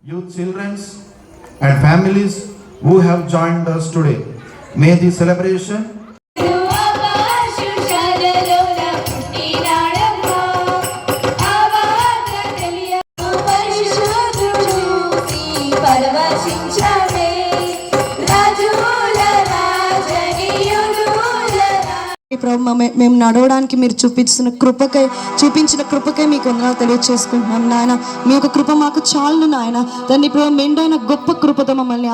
youth, children, and families who have joined us today. May the celebration ప్రభు మేము నడవడానికి మీరు చూపించిన కృపకై మీకు వందనాలు తెలియజేసుకుంటున్నాం నాయన. మీ యొక్క కృప మాకు చాలు నాయన. దాన్ని ప్రభు మెండైన గొప్ప కృపతో మమ్మల్ని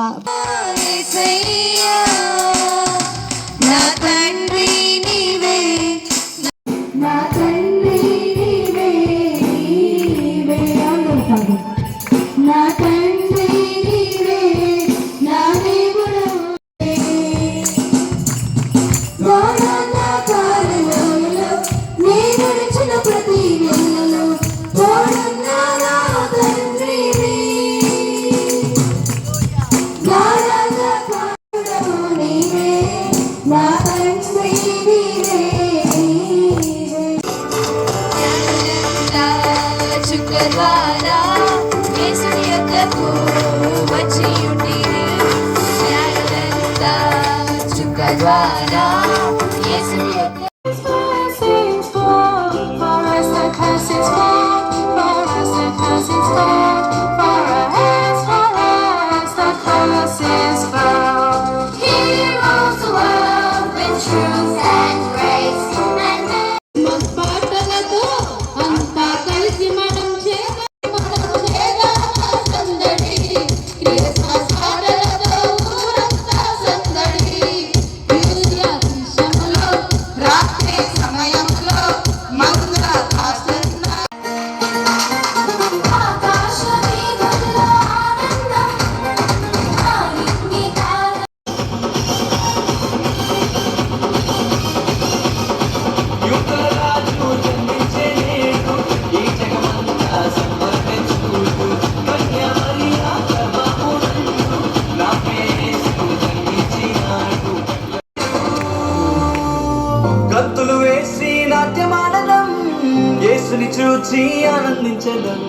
గంతులు వేసి నాట్యమాడడం, యేసుని చూచి ఆనందించడం.